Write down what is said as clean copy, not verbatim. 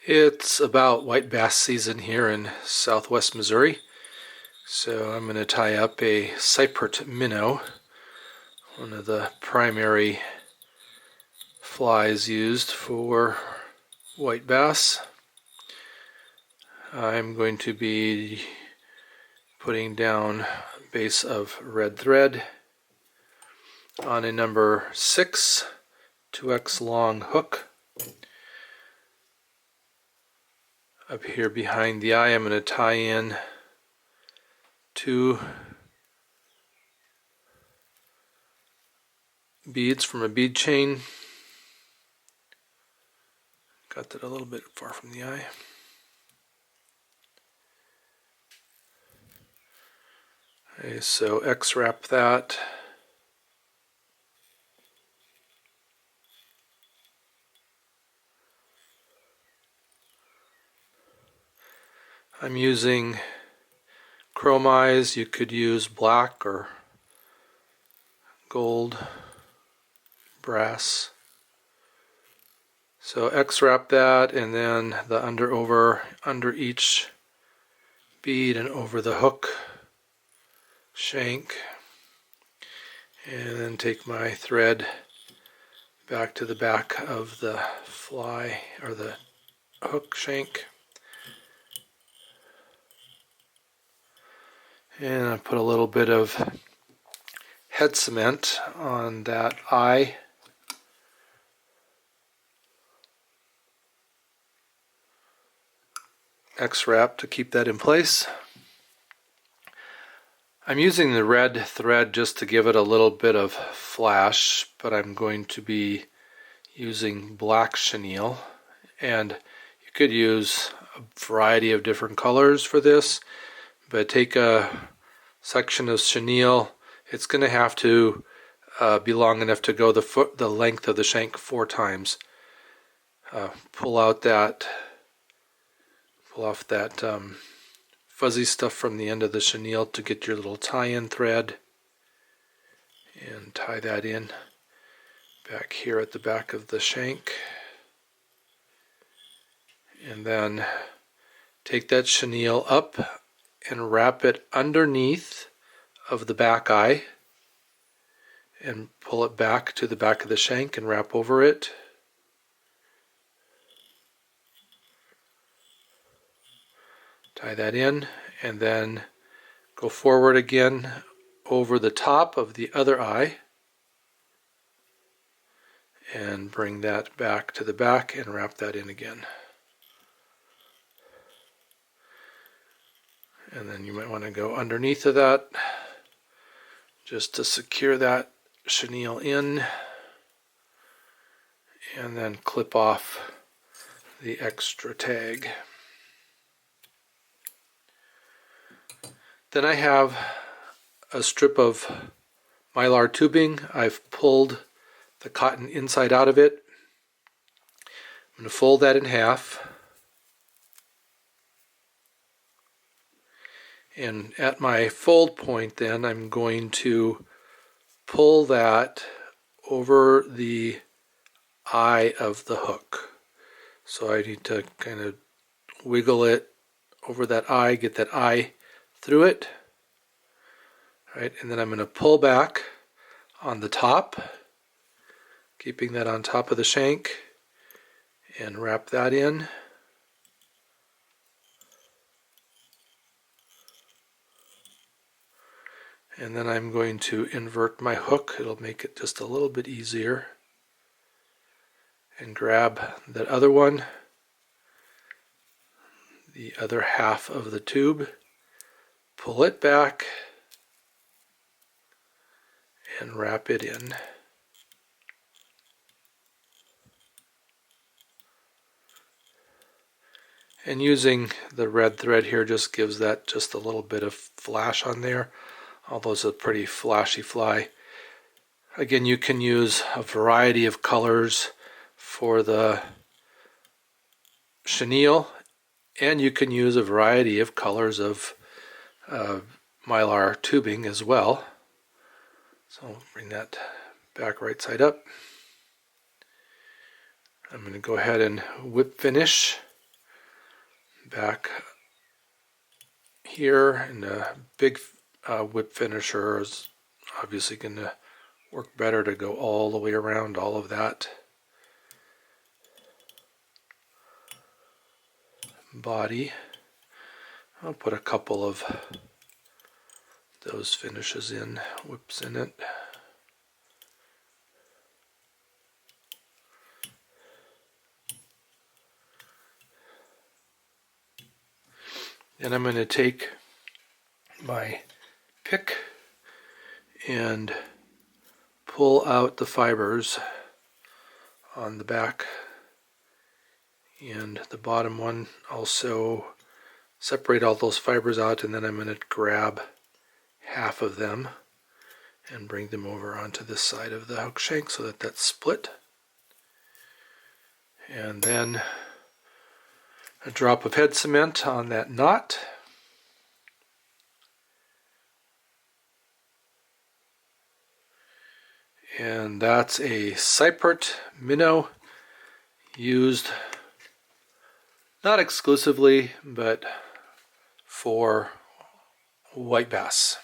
It's about white bass season here in southwest Missouri, so I'm going to tie up a Cypert Minnow, one of the primary flies used for white bass. I'm going to be putting down a base of red thread on a number 6 2x long hook. Up here behind the eye, I'm going to tie in 2 beads from a bead chain. Got that a little bit far from the eye. Okay, so X-wrap that. I'm using chrome eyes. You could use black or gold, brass. So X-wrap that, and then the under each bead and over the hook shank, and then take my thread back to the back of the fly or the hook shank, and I put a little bit of head cement on that eye. X-wrap to keep that in place. I'm using the red thread just to give it a little bit of flash, but I'm going to be using black chenille, and you could use a variety of different colors for this, but take a section of chenille. It's going to have to be long enough to go the length of the shank 4 times. Pull off that fuzzy stuff from the end of the chenille to get your little tie-in thread, and tie that in back here at the back of the shank. And then take that chenille up and wrap it underneath of the back eye and pull it back to the back of the shank and wrap over it. Tie that in, and then go forward again over the top of the other eye and bring that back to the back and wrap that in again. And then you might want to go underneath of that just to secure that chenille in, and then clip off the extra tag. Then I have a strip of mylar tubing. I've pulled the cotton inside out of it. I'm going to fold that in half. And at my fold point then, I'm going to pull that over the eye of the hook. So I need to kind of wiggle it over that eye, get that eye through it. Right, and then I'm going to pull back on the top, keeping that on top of the shank, and wrap that in. And then I'm going to invert my hook. It'll make it just a little bit easier. And grab that other one, the other half of the tube, pull it back, and wrap it in. And using the red thread here just gives that just a little bit of flash on there, although it's a pretty flashy fly. Again, you can use a variety of colors for the chenille, and you can use a variety of colors of mylar tubing as well. So bring that back right side up. I'm going to go ahead and whip finish back here, and a big whip finisher is obviously going to work better to go all the way around all of that body. I'll put a couple of those finishes in, whips in it. And I'm going to take my pick and pull out the fibers on the back and the bottom one. Also separate all those fibers out, and then I'm going to grab half of them and bring them over onto this side of the hook shank so that that's split. And then a drop of head cement on that knot. And that's a Cypert Minnow, used not exclusively, but for white bass.